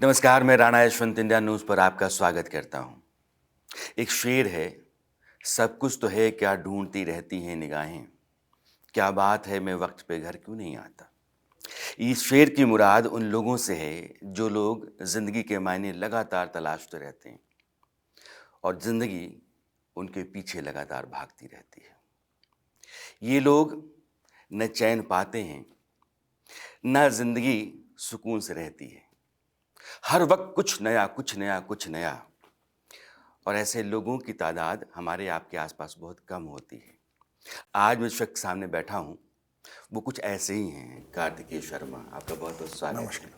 नमस्कार, मैं Rana Yashwant India news पर आपका स्वागत करता हूँ। एक शेर है, सब कुछ तो है क्या ढूंढती रहती हैं निगाहें, क्या बात है मैं वक्त पे घर क्यों नहीं आता। इस शेर की मुराद उन लोगों से है जो लोग ज़िंदगी के मायने लगातार तलाशते रहते हैं और ज़िंदगी उनके पीछे लगातार भागती रहती है। ये लोग न चैन पाते हैं, न ज़िंदगी सुकून से रहती है। हर वक्त कुछ नया, कुछ नया, कुछ नया। और ऐसे लोगों की तादाद हमारे आपके आसपास बहुत कम होती है। आज मैं जिस शख्स सामने बैठा हूँ वो कुछ ऐसे ही हैं। कार्तिकेय शर्मा, आपका बहुत बहुत स्वागत है। नमस्कार।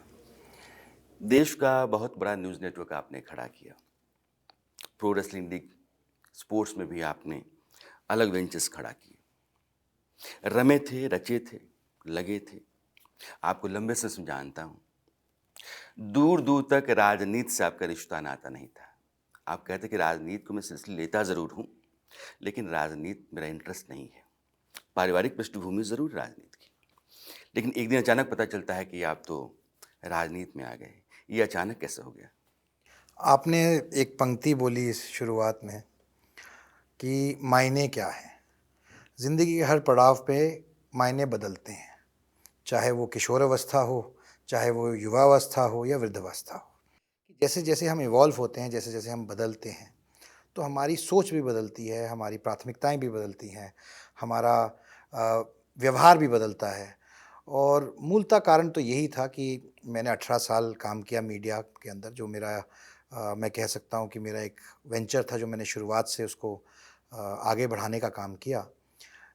देश का बहुत बड़ा न्यूज़ नेटवर्क आपने खड़ा किया। प्रो रेसलिंग लीग स्पोर्ट्स में भी आपने अलग वेंचर्स खड़ा किए। रमे थे, रचे थे, लगे थे। आपको लंबे से जानता हूँ। दूर दूर तक राजनीति से आपका रिश्ता नाता नहीं था। आप कहते कि राजनीति को मैं सिलसिले लेता ज़रूर हूँ, लेकिन राजनीति मेरा इंटरेस्ट नहीं है। पारिवारिक पृष्ठभूमि ज़रूर राजनीति की, लेकिन एक दिन अचानक पता चलता है कि आप तो राजनीति में आ गए। ये अचानक कैसे हो गया? आपने एक पंक्ति बोली इस शुरुआत में कि मायने क्या है। ज़िंदगी के हर पड़ाव पे मायने बदलते हैं, चाहे वो किशोरावस्था हो, चाहे वो युवावस्था हो या वृद्धावस्था हो। जैसे जैसे हम इवॉल्व होते हैं, जैसे जैसे हम बदलते हैं, तो हमारी सोच भी बदलती है, हमारी प्राथमिकताएं भी बदलती हैं, हमारा अ, व्यवहार भी बदलता है। और मूलतः कारण तो यही था कि मैंने 18 साल काम किया मीडिया के अंदर, जो मेरा मैं कह सकता हूँ कि मेरा एक वेंचर था, जो मैंने शुरुआत से उसको आगे बढ़ाने का काम किया।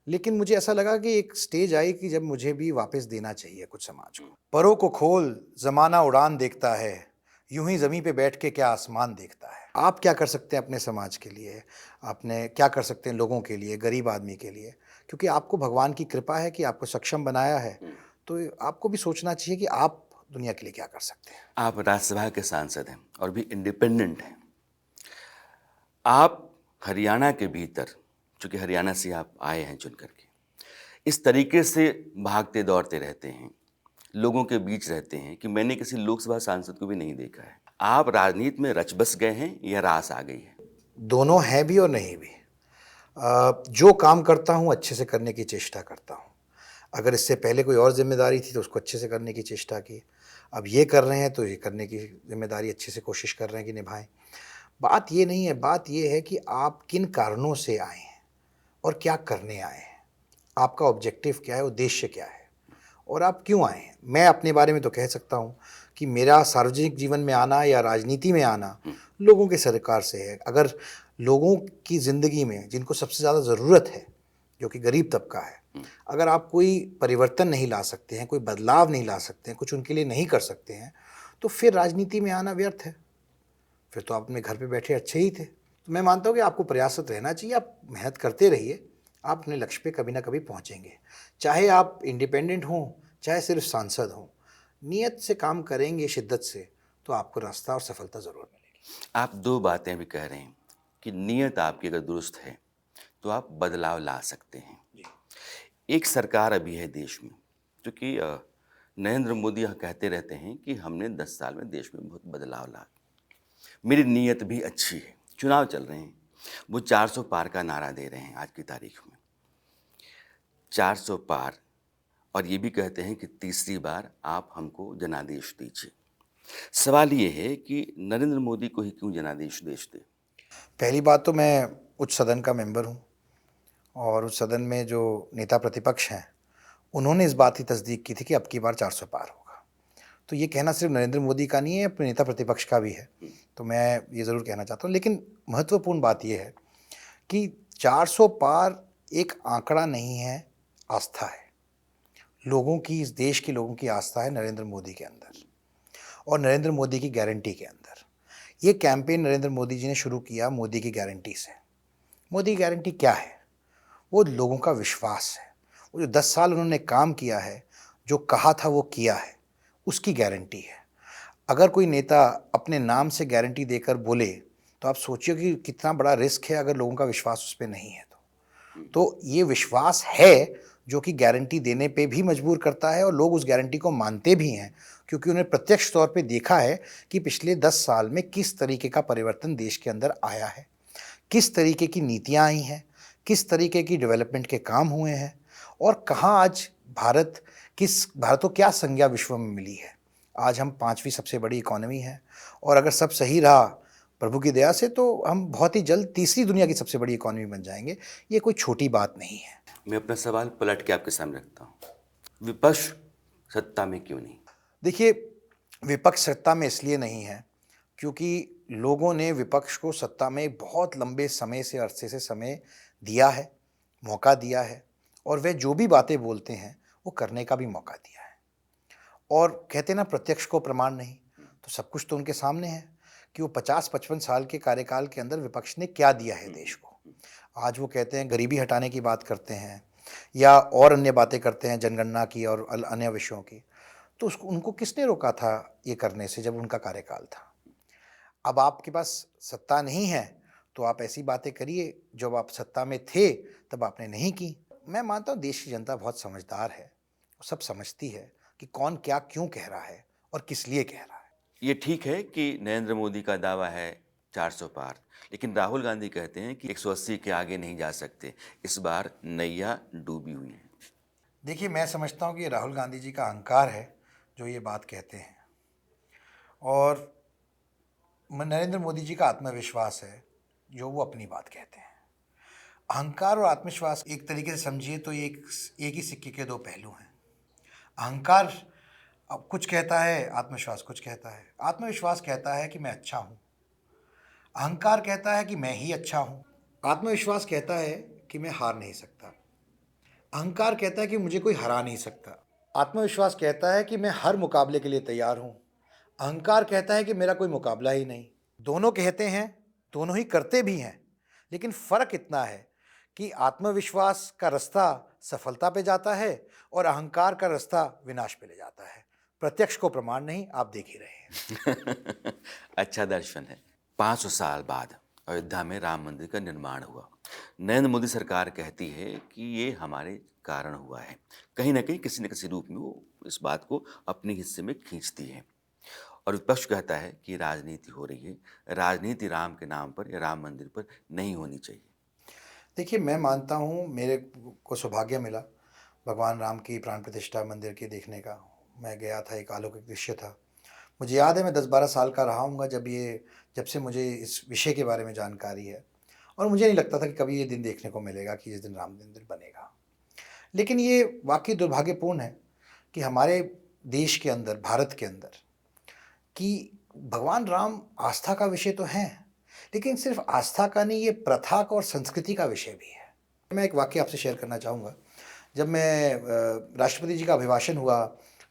लेकिन मुझे ऐसा लगा कि एक स्टेज आई कि जब मुझे भी वापस देना चाहिए कुछ समाज को। परों को खोल, ज़माना उड़ान देखता है, यूं ही ज़मीं पे बैठ के क्या आसमान देखता है। आप क्या कर सकते हैं अपने समाज के लिए, आपने क्या कर सकते हैं लोगों के लिए, गरीब आदमी के लिए, क्योंकि आपको भगवान की कृपा है कि आपको सक्षम बनाया है। तो आपको भी सोचना चाहिए कि आप दुनिया के लिए क्या कर सकते हैं। आप राज्यसभा के सांसद हैं और भी इंडिपेंडेंट हैं। आप हरियाणा के भीतर, चूँकि हरियाणा से आप आए हैं चुन करके, इस तरीके से भागते दौड़ते रहते हैं, लोगों के बीच रहते हैं कि मैंने किसी लोकसभा सांसद को भी नहीं देखा है। आप राजनीति में रच बस गए हैं या रास आ गई है? दोनों हैं भी और नहीं भी। जो काम करता हूँ अच्छे से करने की चेष्टा करता हूँ। अगर इससे पहले कोई और ज़िम्मेदारी थी तो उसको अच्छे से करने की चेष्टा की। अब ये कर रहे हैं तो ये करने की ज़िम्मेदारी अच्छे से कोशिश कर रहे हैं कि निभाएँ। बात ये नहीं है, बात ये है कि आप किन कारणों से आए हैं और क्या करने आए हैं। आपका ऑब्जेक्टिव क्या है, उद्देश्य क्या है और आप क्यों आए हैं। मैं अपने बारे में तो कह सकता हूँ कि मेरा सार्वजनिक जीवन में आना या राजनीति में आना लोगों के सरकार से है। अगर लोगों की ज़िंदगी में जिनको सबसे ज़्यादा ज़रूरत है, जो कि गरीब तबका है, अगर आप कोई परिवर्तन नहीं ला सकते हैं, कोई बदलाव नहीं ला सकते हैं, कुछ उनके लिए नहीं कर सकते हैं, तो फिर राजनीति में आना व्यर्थ है। फिर तो आप अपने घर पे बैठे अच्छे ही थे। तो मैं मानता हूँ कि आपको प्रयासरत रहना चाहिए, आप मेहनत करते रहिए, आप अपने लक्ष्य पे कभी ना कभी पहुँचेंगे। चाहे आप इंडिपेंडेंट हों, चाहे सिर्फ सांसद हों, नियत से काम करेंगे शिद्दत से, तो आपको रास्ता और सफलता ज़रूर मिलेगी। आप दो बातें भी कह रहे हैं कि नीयत आपकी अगर दुरुस्त है तो आप बदलाव ला सकते हैं। जी। एक सरकार अभी है देश में, क्योंकि नरेंद्र मोदी यह कहते रहते हैं कि हमने 10 साल में देश में बहुत बदलाव ला। मेरी नीयत भी अच्छी है। चुनाव चल रहे हैं, वो 400 पार का नारा दे रहे हैं आज की तारीख में। 400 पार, और ये भी कहते हैं कि तीसरी बार आप हमको जनादेश दीजिए। सवाल ये है कि नरेंद्र मोदी को ही क्यों जनादेश देश दे? पहली बात तो मैं उच्च सदन का मेंबर हूँ और उच्च सदन में जो नेता प्रतिपक्ष हैं, उन्होंने इस बात की तस्दीक की थी कि अब की बार 400 पार होगा। तो ये कहना सिर्फ नरेंद्र मोदी का नहीं है, अपने नेता प्रतिपक्ष का भी है। तो मैं ये ज़रूर कहना चाहता हूँ, लेकिन महत्वपूर्ण बात ये है कि 400 पार एक आंकड़ा नहीं है, आस्था है। लोगों की, इस देश के लोगों की आस्था है नरेंद्र मोदी के अंदर और नरेंद्र मोदी की गारंटी के अंदर। ये कैंपेन नरेंद्र मोदी जी ने शुरू किया मोदी की गारंटी से। मोदी की गारंटी क्या है? वो लोगों का विश्वास है। वो जो 10 साल उन्होंने काम किया है, जो कहा था वो किया है, उसकी गारंटी है। अगर कोई नेता अपने नाम से गारंटी देकर बोले, तो आप सोचिए कि कितना बड़ा रिस्क है अगर लोगों का विश्वास उस पे नहीं है तो। तो ये विश्वास है, जो कि गारंटी देने पे भी मजबूर करता है और लोग उस गारंटी को मानते भी हैं, क्योंकि उन्हें प्रत्यक्ष तौर पे देखा है कि पिछले 10 साल में किस तरीके का परिवर्तन देश के अंदर आया है, किस तरीके की नीतियाँ आई हैं, किस तरीके की डेवलपमेंट के काम हुए हैं और कहाँ आज भारत को क्या संज्ञा विश्व में मिली है। आज हम 5वीं सबसे बड़ी इकॉनमी हैं और अगर सब सही रहा प्रभु की दया से तो हम बहुत ही जल्द तीसरी दुनिया की सबसे बड़ी इकॉनमी बन जाएंगे। ये कोई छोटी बात नहीं है। मैं अपना सवाल पलट के आपके सामने रखता हूँ, विपक्ष सत्ता में क्यों नहीं? देखिए, विपक्ष सत्ता में इसलिए नहीं है क्योंकि लोगों ने विपक्ष को सत्ता में बहुत लंबे समय से अरसे से समय दिया है, मौका दिया है और वे जो भी बातें बोलते हैं वो करने का भी मौका दिया है। और कहते ना प्रत्यक्ष को प्रमाण नहीं, तो सब कुछ तो उनके सामने है कि वो 50-55 साल के कार्यकाल के अंदर विपक्ष ने क्या दिया है देश को। आज वो कहते हैं गरीबी हटाने की बात करते हैं या और अन्य बातें करते हैं जनगणना की और अन्य विषयों की, तो उसको उनको किसने रोका था ये करने से जब उनका कार्यकाल था। अब आपके पास सत्ता नहीं है तो आप ऐसी बातें करिए जब आप सत्ता में थे तब आपने नहीं की। मैं मानता हूँ देश की जनता बहुत समझदार है, वो सब समझती है कि कौन क्या क्यों कह रहा है और किस लिए कह रहा है। ये ठीक है कि नरेंद्र मोदी का दावा है 400 पार, लेकिन राहुल गांधी कहते हैं कि 180 के आगे नहीं जा सकते। इस बार नैया डूबी हुई है। देखिए, मैं समझता हूँ कि ये राहुल गांधी जी का अहंकार है जो ये बात कहते हैं और नरेंद्र मोदी जी का आत्मविश्वास है जो वो अपनी बात कहते हैं। अहंकार और आत्मविश्वास एक तरीके से समझिए तो ये एक ही सिक्के के दो पहलू हैं। अहंकार अब कुछ कहता है, आत्मविश्वास कुछ कहता है। आत्मविश्वास कहता है कि मैं अच्छा हूँ, अहंकार कहता है कि मैं ही अच्छा हूँ। आत्मविश्वास कहता है कि मैं हार नहीं सकता, अहंकार कहता है कि मुझे कोई हरा नहीं सकता। आत्मविश्वास कहता है कि मैं हर मुकाबले के लिए तैयार हूँ, अहंकार कहता है कि मेरा कोई मुकाबला ही नहीं। दोनों कहते हैं, दोनों ही करते भी हैं, लेकिन फ़र्क इतना है कि आत्मविश्वास का रास्ता सफलता पे जाता है और अहंकार का रास्ता विनाश पे ले जाता है। प्रत्यक्ष को प्रमाण नहीं, आप देख ही रहे हैं। अच्छा दर्शन है। 500 साल बाद अयोध्या में राम मंदिर का निर्माण हुआ। नरेंद्र मोदी सरकार कहती है कि ये हमारे कारण हुआ है। कहीं ना कहीं किसी न किसी रूप में वो इस बात को अपने हिस्से में खींचती है और विपक्ष कहता है कि राजनीति हो रही है। राजनीति राम के नाम पर या राम मंदिर पर नहीं होनी चाहिए। देखिए, मैं मानता हूँ मेरे को सौभाग्य मिला भगवान राम की प्राण प्रतिष्ठा मंदिर की देखने का। मैं गया था, एक अलौकिक दृश्य था। मुझे याद है मैं 10-12 साल का रहा हूँगा जब से मुझे इस विषय के बारे में जानकारी है और मुझे नहीं लगता था कि कभी ये दिन देखने को मिलेगा कि जिस दिन राम मंदिर बनेगा। लेकिन ये वाक़ई दुर्भाग्यपूर्ण है कि हमारे देश के अंदर, भारत के अंदर कि भगवान राम आस्था का विषय तो हैं, लेकिन सिर्फ आस्था का नहीं, ये प्रथा का और संस्कृति का विषय भी है। मैं एक वाक़या आपसे शेयर करना चाहूँगा। जब मैं राष्ट्रपति जी का अभिभाषण हुआ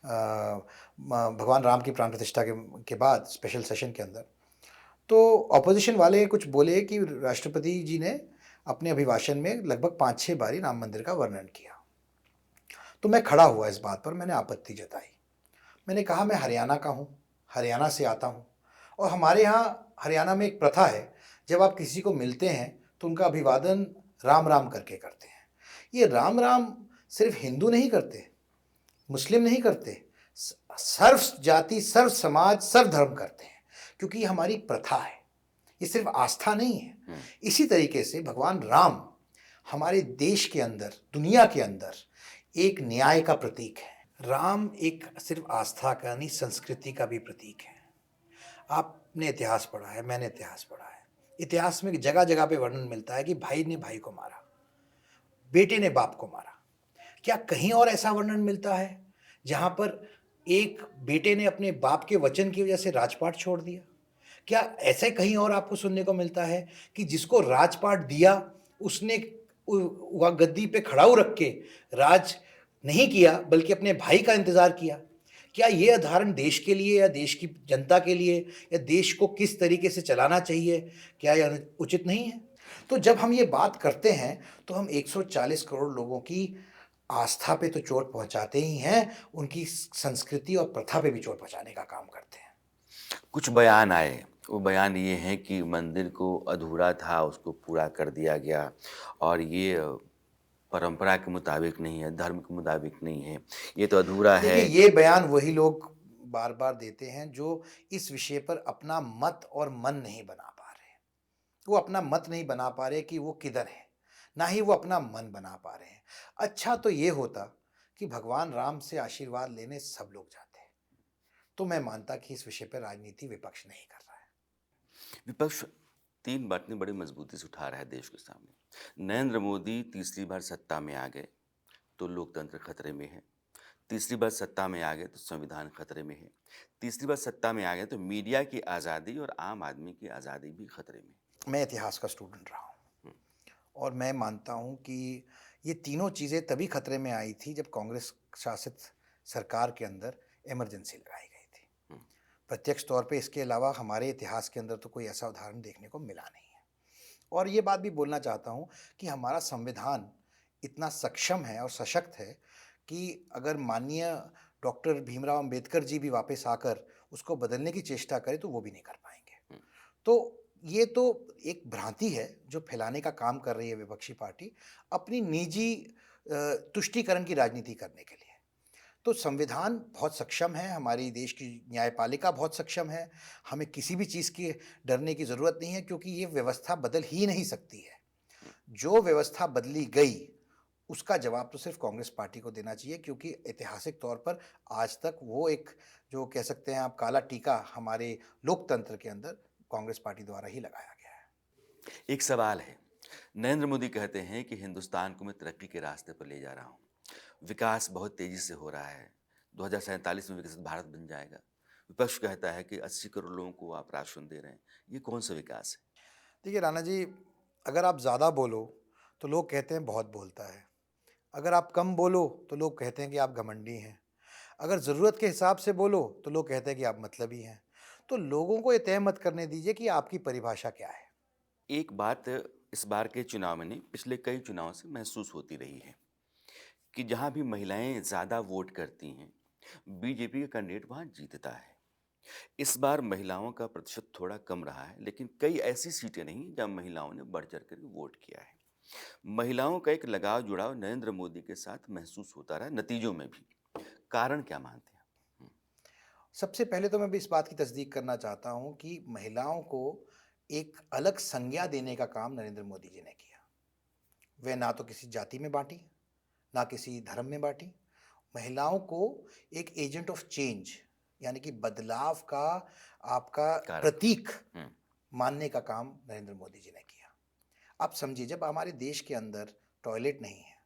भगवान राम की प्राण प्रतिष्ठा के बाद स्पेशल सेशन के अंदर, तो ऑपोजिशन वाले कुछ बोले कि राष्ट्रपति जी ने अपने अभिभाषण में लगभग 5-6 बारी राम मंदिर का वर्णन किया। तो मैं खड़ा हुआ इस बात पर, मैंने आपत्ति जताई। मैंने कहा मैं हरियाणा का हूँ, हरियाणा से आता हूँ और हमारे यहाँ हरियाणा में एक प्रथा है, जब आप किसी को मिलते हैं तो उनका अभिवादन राम राम करके करते हैं। ये राम राम सिर्फ हिंदू नहीं करते, मुस्लिम नहीं करते, सर्व जाति, सर्व समाज, सर्व धर्म करते हैं, क्योंकि ये हमारी प्रथा है, ये सिर्फ आस्था नहीं है। इसी तरीके से भगवान राम हमारे देश के अंदर, दुनिया के अंदर एक न्याय का प्रतीक है। राम एक सिर्फ आस्था का नहीं, संस्कृति का भी प्रतीक है। आपने इतिहास पढ़ा है, मैंने इतिहास पढ़ा है। इतिहास में जगह जगह पे वर्णन मिलता है कि भाई ने भाई को मारा, बेटे ने बाप को मारा। क्या कहीं और ऐसा वर्णन मिलता है जहाँ पर एक बेटे ने अपने बाप के वचन की वजह से राजपाट छोड़ दिया? क्या ऐसे कहीं और आपको सुनने को मिलता है कि जिसको राजपाट दिया उसने वह गद्दी पे खड़ाऊ रख के राज नहीं किया बल्कि अपने भाई का इंतजार किया? क्या ये उदाहरण देश के लिए या देश की जनता के लिए या देश को किस तरीके से चलाना चाहिए, क्या यह उचित नहीं है? तो जब हम ये बात करते हैं तो हम 140 करोड़ लोगों की आस्था पे तो चोट पहुंचाते ही हैं, उनकी संस्कृति और प्रथा पे भी चोट पहुंचाने का काम करते हैं। कुछ बयान आए, वो बयान ये हैं कि मंदिर को अधूरा था, उसको पूरा कर दिया गया और ये परंपरा के मुताबिक नहीं है, धर्म के मुताबिक नहीं है, ये तो अधूरा है। देखिए, ये बयान वही लोग बार-बार देते हैं जो इस विषय पर अपना मत और मन नहीं बना पा रहे हैं। वो अपना मत नहीं बना पा रहे कि वो किधर हैं, ना ही वो अपना मन बना पा रहे हैं। अच्छा तो ये होता कि भगवान राम से आशीर्वाद लेने सब लोग जाते। तो मैं मानता कि इस विषय पर राजनीति विपक्ष नहीं कर रहा है। विपक्ष 3 बातें बड़ी मजबूती से उठा रहा है देश के सामने। नरेंद्र मोदी तीसरी बार सत्ता में आ गए, तो लोकतंत्र खतरे में है। तीसरी बार सत्ता में आ गए तो संविधान खतरे में है। तीसरी बार सत्ता में आ गए तो मीडिया की आज़ादी और आम आदमी की आज़ादी भी खतरे में है। मैं इतिहास का स्टूडेंट रहा हूँ और मैं मानता हूँ कि ये तीनों चीज़ें तभी खतरे में आई थी जब कांग्रेस शासित सरकार के अंदर इमरजेंसी लगाई गई थी। प्रत्यक्ष तौर पे इसके अलावा हमारे इतिहास के अंदर तो कोई ऐसा उदाहरण देखने को मिला नहीं है। और ये बात भी बोलना चाहता हूँ कि हमारा संविधान इतना सक्षम है और सशक्त है कि अगर माननीय डॉक्टर भीमराव अंबेडकर जी भी वापस आकर उसको बदलने की चेष्टा करें तो वो भी नहीं कर पाएंगे। तो ये तो एक भ्रांति है जो फैलाने का काम कर रही है विपक्षी पार्टी अपनी निजी तुष्टीकरण की राजनीति करने के लिए। तो संविधान बहुत सक्षम है, हमारी देश की न्यायपालिका बहुत सक्षम है, हमें किसी भी चीज़ की डरने की ज़रूरत नहीं है क्योंकि ये व्यवस्था बदल ही नहीं सकती है। जो व्यवस्था बदली गई, उसका जवाब तो सिर्फ़ कांग्रेस पार्टी को देना चाहिए क्योंकि ऐतिहासिक तौर पर आज तक वो एक जो कह सकते हैं आप काला टीका हमारे लोकतंत्र के अंदर कांग्रेस पार्टी द्वारा ही लगाया गया है। एक सवाल है, नरेंद्र मोदी कहते हैं कि हिंदुस्तान को मैं तरक्की के रास्ते पर ले जा रहा हूँ, विकास बहुत तेज़ी से हो रहा है, 2047 में विकसित भारत बन जाएगा। विपक्ष कहता है कि 80 करोड़ लोगों को आप राशन दे रहे हैं, ये कौन सा विकास है? देखिए राणा जी, अगर आप ज़्यादा बोलो तो लोग कहते हैं बहुत बोलता है। अगर आप कम बोलो तो लोग कहते हैं कि आप घमंडी हैं। अगर ज़रूरत के हिसाब से बोलो तो लोग कहते हैं कि आप मतलबी हैं। तो लोगों को ये तय मत करने दीजिए कि आपकी परिभाषा क्या है। एक बात इस बार के चुनाव में नहीं, पिछले कई चुनावों से महसूस होती रही है कि जहाँ भी महिलाएं ज़्यादा वोट करती हैं, बीजेपी का कैंडिडेट वहाँ जीतता है। इस बार महिलाओं का प्रतिशत थोड़ा कम रहा है, लेकिन कई ऐसी सीटें नहीं जहाँ महिलाओं ने बढ़ चढ़ कर वोट किया है। महिलाओं का एक लगाव जुड़ाव नरेंद्र मोदी के साथ महसूस होता रहा नतीजों में भी। कारण क्या मानते हैं? सबसे पहले तो मैं भी इस बात की तस्दीक करना चाहता हूँ कि महिलाओं को एक अलग संज्ञा देने का काम नरेंद्र मोदी जी ने किया। वह ना तो किसी जाति में बाँटी, ना किसी धर्म में बाँटी। महिलाओं को एक एजेंट ऑफ चेंज यानी कि बदलाव का आपका कारक। प्रतीक हम्म, मानने का काम नरेंद्र मोदी जी ने किया। आप समझिए जब हमारे देश के अंदर टॉयलेट नहीं है,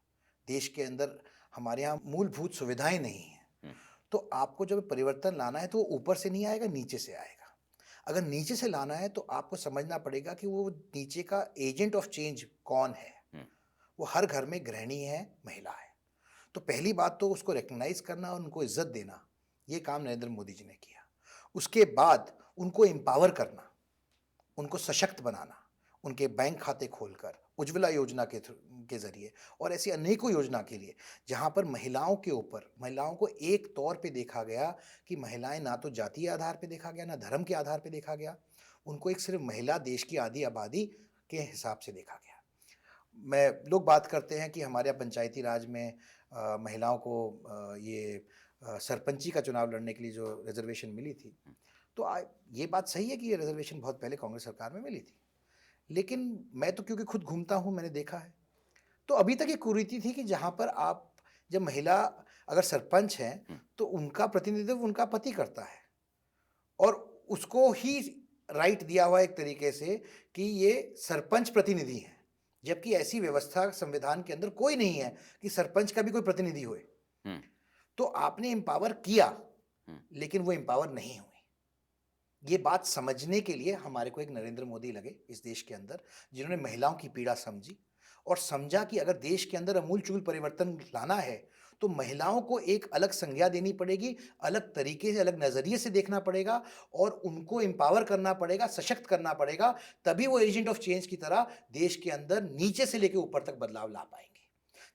देश के अंदर हमारे यहाँ मूलभूत सुविधाएं नहीं हैं, हम्म, तो आपको जब परिवर्तन लाना है तो वो ऊपर से नहीं आएगा, नीचे से आएगा। अगर नीचे से लाना है तो आपको समझना पड़ेगा कि वो नीचे का एजेंट ऑफ चेंज कौन है। हम्म, वो हर घर में गृहिणी है, महिला है। तो पहली बात तो उसको रिकॉग्नाइज करना और उनको इज्जत देना, ये काम नरेंद्र मोदी जी ने किया। उसके बाद उनको एम्पावर करना, उनको सशक्त बनाना, उनके बैंक खाते खोलकर उज्ज्वला योजना के ज़रिए और ऐसी अनेकों योजना के लिए जहाँ पर महिलाओं के ऊपर महिलाओं को एक तौर पे देखा गया कि महिलाएं ना तो जातीय आधार पे देखा गया ना धर्म के आधार पे देखा गया, उनको एक सिर्फ महिला देश की आधी आबादी के हिसाब से देखा गया। मैं लोग बात करते हैं कि हमारे यहाँ पंचायती राज में महिलाओं को सरपंची का चुनाव लड़ने के लिए जो रिजर्वेशन मिली थी, तो ये बात सही है कि ये रिजर्वेशन बहुत पहले कांग्रेस सरकार में मिली थी। लेकिन मैं तो क्योंकि खुद घूमता हूँ, मैंने देखा है। तो अभी तक ये कुरीति थी कि जहाँ पर आप जब महिला अगर सरपंच हैं, हम्म, तो उनका प्रतिनिधित्व उनका पति करता है और उसको ही राइट दिया हुआ है एक तरीके से कि ये सरपंच प्रतिनिधि हैं। जबकि ऐसी व्यवस्था संविधान के अंदर कोई नहीं है कि सरपंच का भी कोई प्रतिनिधि होए। हम्म, तो आपने एम्पावर किया, हम्म, लेकिन वो एम्पावर नहीं हुई। ये बात समझने के लिए हमारे को एक नरेंद्र मोदी लगे इस देश के अंदर, जिन्होंने महिलाओं की पीड़ा समझी और समझा कि अगर देश के अंदर अमूलचूल परिवर्तन लाना है तो महिलाओं को एक अलग संज्ञा देनी पड़ेगी, अलग तरीके से, अलग नज़रिए से देखना पड़ेगा और उनको एम्पावर करना पड़ेगा, सशक्त करना पड़ेगा। तभी वो एजेंट ऑफ चेंज की तरह देश के अंदर नीचे से लेकर ऊपर तक बदलाव ला पाएंगे।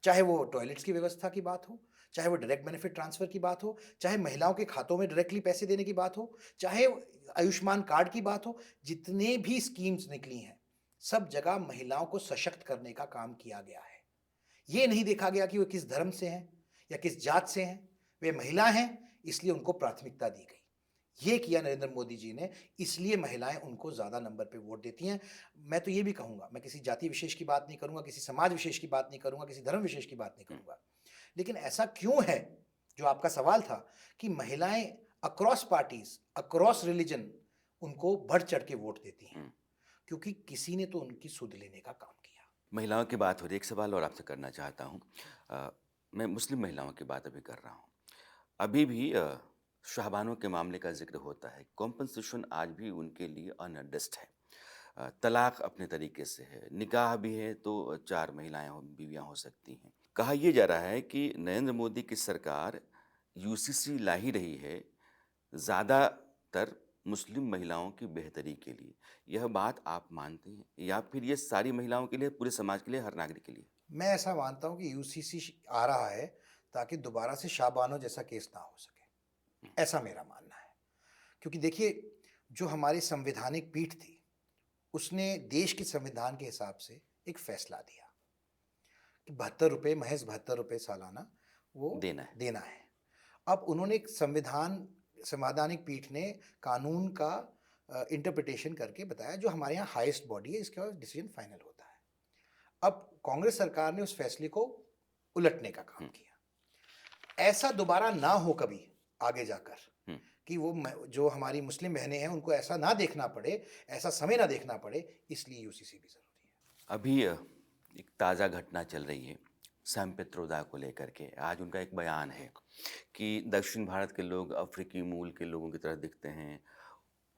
चाहे वो टॉयलेट्स की व्यवस्था की बात हो, चाहे वो डायरेक्ट बेनिफिट ट्रांसफ़र की बात हो, चाहे महिलाओं के खातों में डायरेक्टली पैसे देने की बात हो, चाहे आयुष्मान कार्ड की बात हो, जितने भी स्कीम्स निकली हैं, सब जगह महिलाओं को सशक्त करने का काम किया गया है। ये नहीं देखा गया कि वो किस धर्म से हैं या किस जात से हैं, वे महिला हैं इसलिए उनको प्राथमिकता दी गई। ये किया नरेंद्र मोदी जी ने, इसलिए महिलाएं उनको ज़्यादा नंबर पे वोट देती हैं। मैं तो ये भी कहूँगा, मैं किसी जाति विशेष की बात नहीं करूँगा, किसी समाज विशेष की बात नहीं करूँगा, किसी धर्म विशेष की बात नहीं करूँगा, लेकिन ऐसा क्यों है, जो आपका सवाल था, कि महिलाएं अक्रॉस पार्टीज, अक्रॉस रिलीजन उनको बढ़ चढ़ के वोट देती हैं? क्योंकि किसी ने तो उनकी सुध लेने का काम किया। महिलाओं की बात हो रही है, एक सवाल और आपसे करना चाहता हूँ। मैं मुस्लिम महिलाओं की बात अभी कर रहा हूँ। अभी भी शाहबानों के मामले का जिक्र होता है। कॉम्पनसेशन आज भी उनके लिए अनएड्रेस्ड है। तलाक अपने तरीके से है, निकाह भी है तो 4 महिलाएं बीवियां हो सकती हैं। कहा यह जा रहा है कि नरेंद्र मोदी की सरकार यूसीसी ला ही रही है ज़्यादातर मुस्लिम महिलाओं की बेहतरी के लिए। यह बात आप मानते हैं, या फिर ये सारी महिलाओं के लिए, पूरे समाज के लिए, हर नागरिक के लिए? मैं ऐसा मानता हूं कि यूसीसी आ रहा है ताकि दोबारा से शाहबानो जैसा केस ना हो सके, ऐसा मेरा मानना है। क्योंकि देखिए, जो हमारी संवैधानिक पीठ थी, उसने देश के संविधान के हिसाब से एक फैसला दिया कि 72 रुपये, महज 72 रुपये सालाना वो देना है। अब उन्होंने एक संवैधानिक पीठ ने कानून का इंटरप्रिटेशन करके बताया, जो हमारे यहाँ हाईएस्ट बॉडी है, इसका डिसीजन फाइनल होता है। अब कांग्रेस सरकार ने उस फैसले को उलटने का काम किया। ऐसा दोबारा ना हो कभी आगे जाकर, कि वो जो हमारी मुस्लिम बहनें हैं उनको ऐसा ना देखना पड़े, ऐसा समय ना देखना पड़े, इसलिए यूसीसी भी जरूरी है। अभी एक ताज़ा घटना चल रही है सैम पित्रोदा को लेकर के। आज उनका एक बयान है कि दक्षिण भारत के लोग अफ्रीकी मूल के लोगों की तरह दिखते हैं,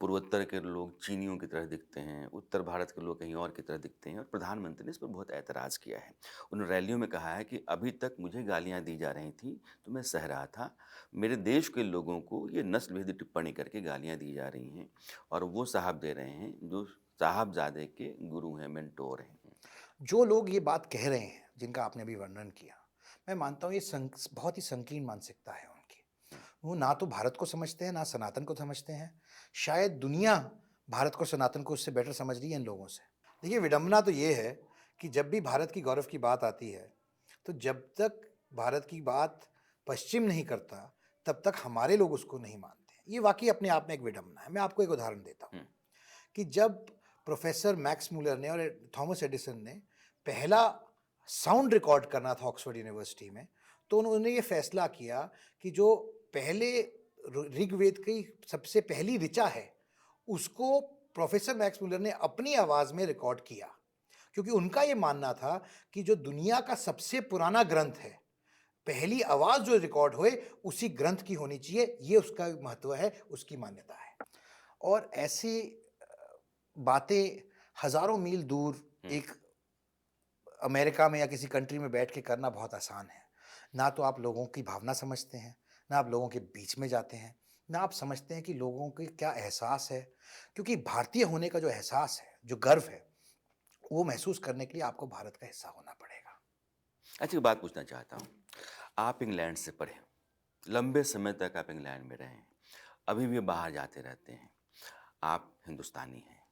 पूर्वोत्तर के लोग चीनियों की तरह दिखते हैं, उत्तर भारत के लोग कहीं और की तरह दिखते हैं। और प्रधानमंत्री ने इस पर बहुत ऐतराज़ किया है। उन्होंने रैलियों में कहा है कि अभी तक मुझे गालियां दी जा रही थी तो मैं सह रहा था, मेरे देश के लोगों को ये नस्लभेदी टिप्पणी करके गालियां दी जा रही हैं और वो साहब दे रहे हैं जो साहबजादे के गुरु हैं, मेंटोर हैं। जो लोग ये बात कह रहे हैं, जिनका आपने अभी वर्णन किया, मैं मानता हूँ ये बहुत ही संकीर्ण मानसिकता है उनकी। वो ना तो भारत को समझते हैं, ना सनातन को समझते हैं। शायद दुनिया भारत को, सनातन को उससे बेटर समझ रही है इन लोगों से। देखिए, विडंबना तो ये है कि जब भी भारत की गौरव की बात आती है, तो जब तक भारत की बात पश्चिम नहीं करता, तब तक हमारे लोग उसको नहीं मानते। ये वाकई अपने आप में एक विडंबना है। मैं आपको एक उदाहरण देता हूँ कि जब प्रोफेसर मैक्स मूलर ने और थॉमस एडिसन ने पहला साउंड रिकॉर्ड करना था ऑक्सफोर्ड यूनिवर्सिटी में, तो उन्होंने ये फैसला किया कि जो पहले ऋग्वेद की सबसे पहली ऋचा है, उसको प्रोफेसर मैक्स मूलर ने अपनी आवाज़ में रिकॉर्ड किया, क्योंकि उनका ये मानना था कि जो दुनिया का सबसे पुराना ग्रंथ है, पहली आवाज़ जो रिकॉर्ड हुए उसी ग्रंथ की होनी चाहिए। ये उसका महत्व है, उसकी मान्यता है। और ऐसी बातें हज़ारों मील दूर एक अमेरिका में या किसी कंट्री में बैठ के करना बहुत आसान है। ना तो आप लोगों की भावना समझते हैं, ना आप लोगों के बीच में जाते हैं, ना आप समझते हैं कि लोगों के क्या एहसास है। क्योंकि भारतीय होने का जो एहसास है, जो गर्व है, वो महसूस करने के लिए आपको भारत का हिस्सा होना पड़ेगा। अच्छा, एक बात पूछना चाहता हूँ। आप इंग्लैंड से पढ़े, लंबे समय तक आप इंग्लैंड में रहे हैं, अभी भी बाहर जाते रहते हैं, आप हिंदुस्तानी हैं।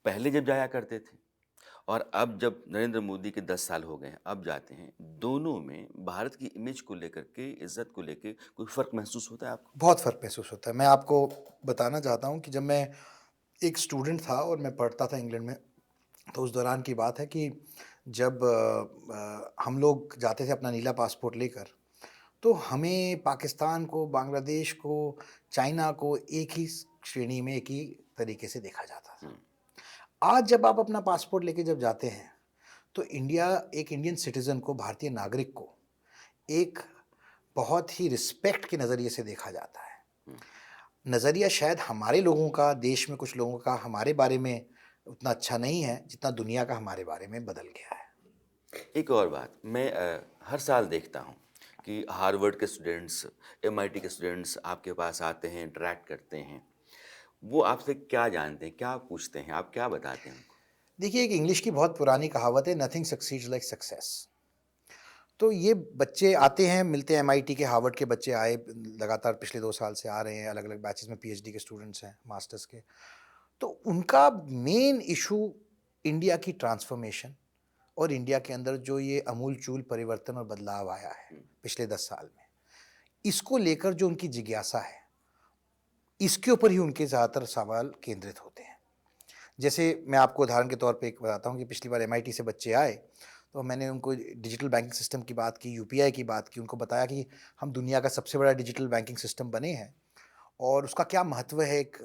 पहले जब जाया करते थे और अब जब नरेंद्र मोदी के 10 साल हो गए हैं, अब जाते हैं, दोनों में भारत की इमेज को लेकर के, इज्जत को लेकर कोई फ़र्क महसूस होता है आपको? बहुत फ़र्क महसूस होता है। मैं आपको बताना चाहता हूँ कि जब मैं एक स्टूडेंट था और मैं पढ़ता था इंग्लैंड में, तो उस दौरान की बात है कि जब हम लोग जाते थे अपना नीला पासपोर्ट लेकर, तो हमें पाकिस्तान को, बांग्लादेश को, चाइना को एक ही श्रेणी में, एक ही तरीके से देखा जाता था। आज जब आप अपना पासपोर्ट लेके जब जाते हैं, तो एक इंडियन सिटीज़न को, भारतीय नागरिक को, एक बहुत ही रिस्पेक्ट के नज़रिए से देखा जाता है। नज़रिया शायद हमारे लोगों का, देश में कुछ लोगों का हमारे बारे में उतना अच्छा नहीं है, जितना दुनिया का हमारे बारे में बदल गया है। एक और बात, मैं हर साल देखता हूँ कि हार्वर्ड के स्टूडेंट्स, एमआईटी के स्टूडेंट्स आपके पास आते हैं, इंटरेक्ट करते हैं। वो आपसे क्या जानते हैं, क्या पूछते हैं, आप क्या बताते हैं उनको? देखिए, एक इंग्लिश की बहुत पुरानी कहावत है, नथिंग सक्सीड्स लाइक सक्सेस। तो ये बच्चे आते हैं, मिलते हैं, एमआईटी के, हार्वर्ड के बच्चे आए, लगातार पिछले 2 साल से आ रहे हैं, अलग अलग बैचेस में पीएचडी के स्टूडेंट्स हैं, मास्टर्स के। तो उनका मेन इशू इंडिया की ट्रांसफॉर्मेशन और इंडिया के अंदर जो ये अमूलचूल परिवर्तन और बदलाव आया है पिछले 10 साल में, इसको लेकर जो उनकी जिज्ञासा है, इसके ऊपर ही उनके ज़्यादातर सवाल केंद्रित होते हैं। जैसे मैं आपको उदाहरण के तौर पे एक बताता हूँ कि पिछली बार एमआईटी से बच्चे आए, तो मैंने उनको डिजिटल बैंकिंग सिस्टम की बात की, यूपीआई की बात की, उनको बताया कि हम दुनिया का सबसे बड़ा डिजिटल बैंकिंग सिस्टम बने हैं और उसका क्या महत्व है एक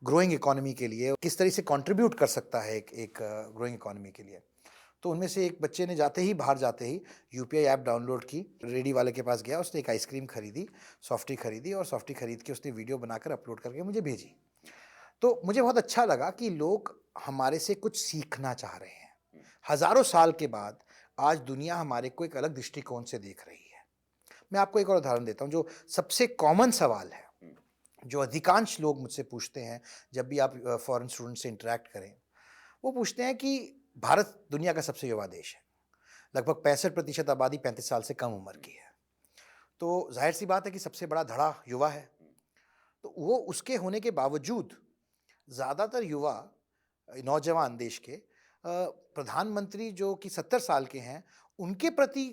ग्रोइंग इकोनॉमी के लिए, किस तरह से कंट्रीब्यूट कर सकता है एक ग्रोइंग इकोनॉमी के लिए। तो उनमें से एक बच्चे ने बाहर जाते ही यूपीआई ऐप डाउनलोड की, रेडी वाले के पास गया, उसने एक आइसक्रीम खरीदी, सॉफ्टी खरीदी और सॉफ्टी खरीद के उसने वीडियो बनाकर अपलोड करके मुझे भेजी। तो मुझे बहुत अच्छा लगा कि लोग हमारे से कुछ सीखना चाह रहे हैं। हज़ारों साल के बाद आज दुनिया हमारे को एक अलग दृष्टिकोण से देख रही है। मैं आपको एक और उदाहरण देता हूँ, जो सबसे कॉमन सवाल है, जो अधिकांश लोग मुझसे पूछते हैं जब भी आप फॉरेन स्टूडेंट से इंटरेक्ट करें, वो पूछते हैं कि भारत दुनिया का सबसे युवा देश है, लगभग 65% आबादी 35 साल से कम उम्र की है, तो जाहिर सी बात है कि सबसे बड़ा धड़ा युवा है। तो वो उसके होने के बावजूद ज़्यादातर युवा नौजवान देश के प्रधानमंत्री जो कि 70 साल के हैं, उनके प्रति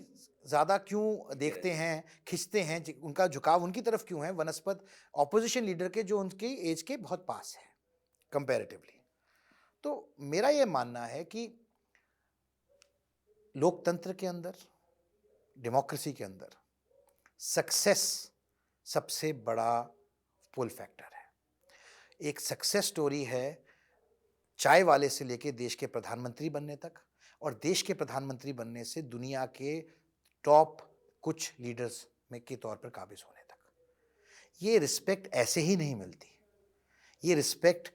ज़्यादा क्यों देखते हैं, खिंचते हैं, उनका झुकाव उनकी तरफ क्यों है, वनस्पत ऑपोजिशन लीडर के जो उनकी एज के बहुत पास है कंपैरेटिवली। तो मेरा ये मानना है कि लोकतंत्र के अंदर, डेमोक्रेसी के अंदर सक्सेस सबसे बड़ा पुल फैक्टर है। एक सक्सेस स्टोरी है चाय वाले से लेके देश के प्रधानमंत्री बनने तक, और देश के प्रधानमंत्री बनने से दुनिया के टॉप कुछ लीडर्स में के तौर पर काबिज होने तक। ये रिस्पेक्ट ऐसे ही नहीं मिलती। ये रिस्पेक्ट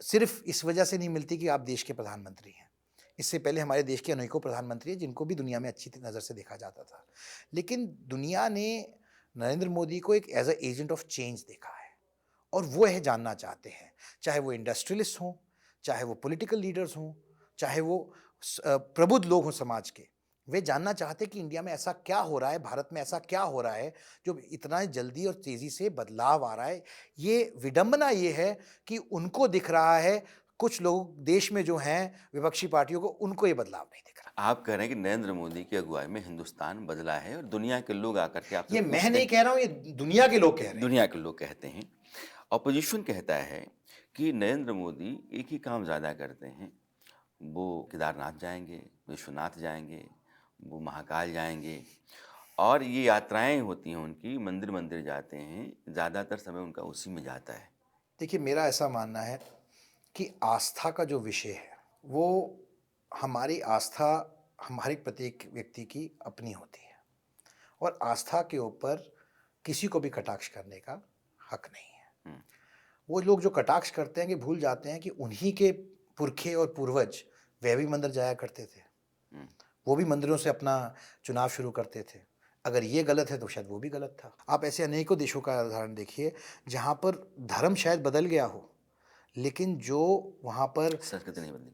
सिर्फ इस वजह से नहीं मिलती कि आप देश के प्रधानमंत्री हैं। इससे पहले हमारे देश के अनेकों प्रधानमंत्री हैं जिनको भी दुनिया में अच्छी नज़र से देखा जाता था, लेकिन दुनिया ने नरेंद्र मोदी को एक as a agent of change देखा है और वो यह जानना चाहते हैं, चाहे वो इंडस्ट्रियलिस्ट हों, चाहे वो पॉलिटिकल लीडर्स हों, चाहे वो प्रबुद्ध लोग हों समाज के, वे जानना चाहते हैं कि इंडिया में ऐसा क्या हो रहा है, भारत में ऐसा क्या हो रहा है जो इतना जल्दी और तेज़ी से बदलाव आ रहा है। ये विडंबना ये है कि उनको दिख रहा है, कुछ लोग देश में जो हैं विपक्षी पार्टियों को, उनको ये बदलाव नहीं दिख रहा। आप कह रहे हैं कि नरेंद्र मोदी की अगुवाई में हिंदुस्तान बदला है और दुनिया के लोग आकर के आपसे ये पूछते मैं नहीं हैं। कह रहा हूँ, ये दुनिया के लोग कह रहे हैं। दुनिया के लोग कहते हैं। ऑपोजिशन कहता है कि नरेंद्र मोदी एक ही काम ज़्यादा करते हैं, वो केदारनाथ जाएंगे, विश्वनाथ जाएंगे, वो महाकाल जाएंगे और ये यात्राएं होती हैं उनकी, मंदिर मंदिर जाते हैं, ज़्यादातर समय उनका उसी में जाता है। देखिए, मेरा ऐसा मानना है कि आस्था का जो विषय है, वो हमारी आस्था हमारे प्रत्येक व्यक्ति की अपनी होती है और आस्था के ऊपर किसी को भी कटाक्ष करने का हक नहीं है। वो लोग जो कटाक्ष करते हैं कि भूल जाते हैं कि उन्हीं के पुरखे और पूर्वज वे भी मंदिर जाया करते थे, वो भी मंदिरों से अपना चुनाव शुरू करते थे। अगर ये गलत है तो शायद वो भी गलत था। आप ऐसे अनेकों देशों का उदाहरण देखिए जहाँ पर धर्म शायद बदल गया हो, लेकिन जो वहाँ पर संस्कृति नहीं बदली।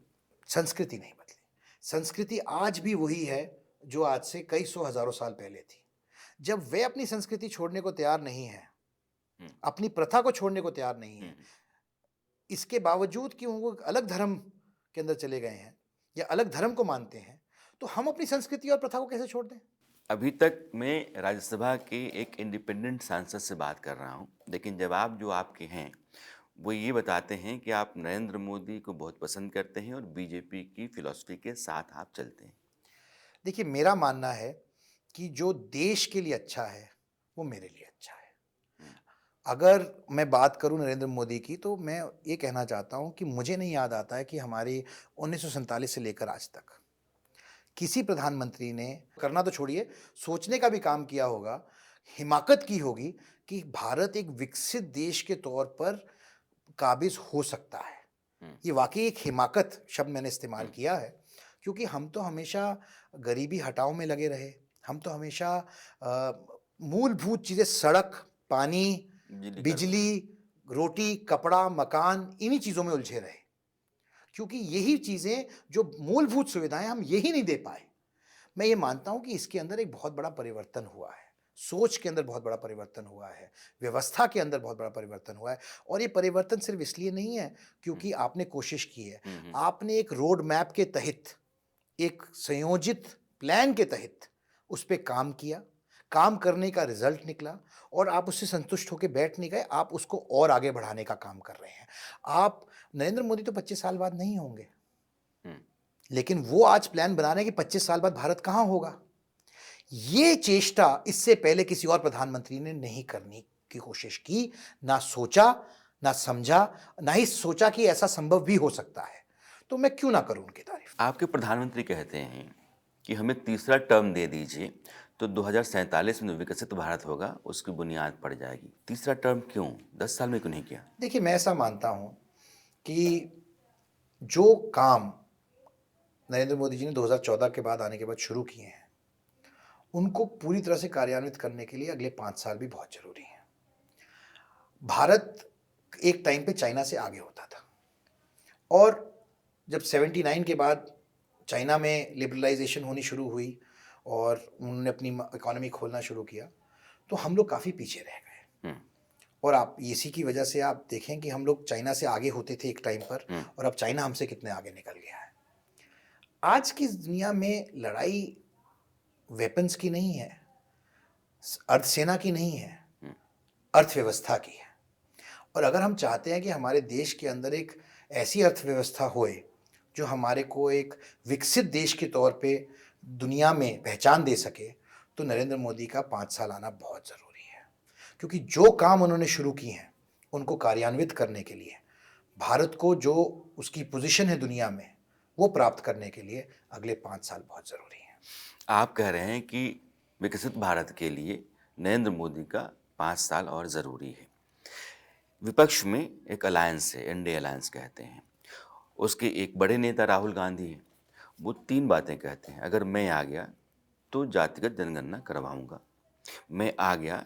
संस्कृति नहीं बदली। संस्कृति आज भी वही है जो आज से कई सौ हजारों साल पहले थी। जब वे अपनी संस्कृति छोड़ने को तैयार नहीं है, अपनी प्रथा को छोड़ने को तैयार नहीं है, इसके बावजूद कि वो अलग धर्म के अंदर चले गए हैं या अलग धर्म को मानते हैं, तो हम अपनी संस्कृति और प्रथा को कैसे छोड़ दें? अभी तक मैं राज्यसभा के एक इंडिपेंडेंट सांसद से बात कर रहा हूं, लेकिन जवाब जो आपके हैं वो ये बताते हैं कि आप नरेंद्र मोदी को बहुत पसंद करते हैं और बीजेपी की फिलॉसफी के साथ आप चलते हैं। देखिए, मेरा मानना है कि जो देश के लिए अच्छा है वो मेरे लिए अच्छा है। अगर मैं बात करूं नरेंद्र मोदी की, तो मैं ये कहना चाहता हूं कि मुझे नहीं याद आता है कि हमारी 1947 से लेकर आज तक किसी प्रधानमंत्री ने, करना तो छोड़िए, सोचने का भी काम किया होगा, हिमाकत की होगी कि भारत एक विकसित देश के तौर पर काबिज हो सकता है। ये वाकई एक हिमाकत शब्द मैंने इस्तेमाल किया है, क्योंकि हम तो हमेशा गरीबी हटाओ में लगे रहे। हम तो हमेशा मूलभूत चीज़ें, सड़क, पानी, बिजली, रोटी, कपड़ा, मकान, इन्हीं चीज़ों में उलझे रहे, क्योंकि यही चीज़ें जो मूलभूत सुविधाएं हम यही नहीं दे पाए। मैं ये मानता हूं कि इसके अंदर एक बहुत बड़ा परिवर्तन हुआ है, सोच के अंदर बहुत बड़ा परिवर्तन हुआ है, व्यवस्था के अंदर बहुत बड़ा परिवर्तन हुआ है। और ये परिवर्तन सिर्फ इसलिए नहीं है क्योंकि आपने कोशिश की है, आपने एक रोड मैप के तहत एक संयोजित प्लान के तहत उस पे काम किया, काम करने का रिजल्ट निकला और आप उससे संतुष्ट होकर बैठ नहीं गए, आप उसको और आगे बढ़ाने का काम कर रहे हैं। आप नरेंद्र मोदी तो 25 साल बाद नहीं होंगे, लेकिन वो आज प्लान बना रहे हैं कि 25 साल बाद भारत कहां होगा। ये चेष्टा इससे पहले किसी और प्रधानमंत्री ने नहीं करने की कोशिश की, ना सोचा, ना समझा, ना ही सोचा कि ऐसा संभव भी हो सकता है। तो मैं क्यों ना करूं उनकी तारीफ। आपके प्रधानमंत्री कहते हैं कि हमें तीसरा टर्म दे दीजिए तो 2047 में जो विकसित भारत होगा उसकी बुनियाद पड़ जाएगी। तीसरा टर्म क्यों? 10 साल में क्यों नहीं किया? देखिए, मैं ऐसा मानता हूं कि जो काम नरेंद्र मोदी जी ने 2014 के बाद आने के बाद शुरू किए हैं, उनको पूरी तरह से कार्यान्वित करने के लिए अगले 5 साल भी बहुत जरूरी हैं। भारत एक टाइम पे चाइना से आगे होता था और जब 79 के बाद चाइना में लिबरलाइजेशन होनी शुरू हुई और उन्होंने अपनी इकोनॉमी खोलना शुरू किया, तो हम लोग काफ़ी पीछे रह गए। और आप इसी की वजह से आप देखें कि हम लोग चाइना से आगे होते थे एक टाइम पर, और अब चाइना हमसे कितने आगे निकल गया है। आज की दुनिया में लड़ाई वेपन्स की नहीं है, अर्धसेना की नहीं है, अर्थव्यवस्था की है। और अगर हम चाहते हैं कि हमारे देश के अंदर एक ऐसी अर्थव्यवस्था होए जो हमारे को एक विकसित देश के तौर पे दुनिया में पहचान दे सके, तो नरेंद्र मोदी का 5 साल आना बहुत ज़रूरी है। क्योंकि जो काम उन्होंने शुरू किए हैं उनको कार्यान्वित करने के लिए, भारत को जो उसकी पोजीशन है दुनिया में वो प्राप्त करने के लिए अगले 5 साल बहुत ज़रूरी हैं। आप कह रहे हैं कि विकसित भारत के लिए नरेंद्र मोदी का 5 साल और ज़रूरी है। विपक्ष में एक अलायंस है, इंडिया अलायंस कहते हैं। उसके एक बड़े नेता राहुल गांधी हैं। वो 3 बातें कहते हैं। अगर मैं आ गया तो जातिगत जनगणना करवाऊंगा, मैं आ गया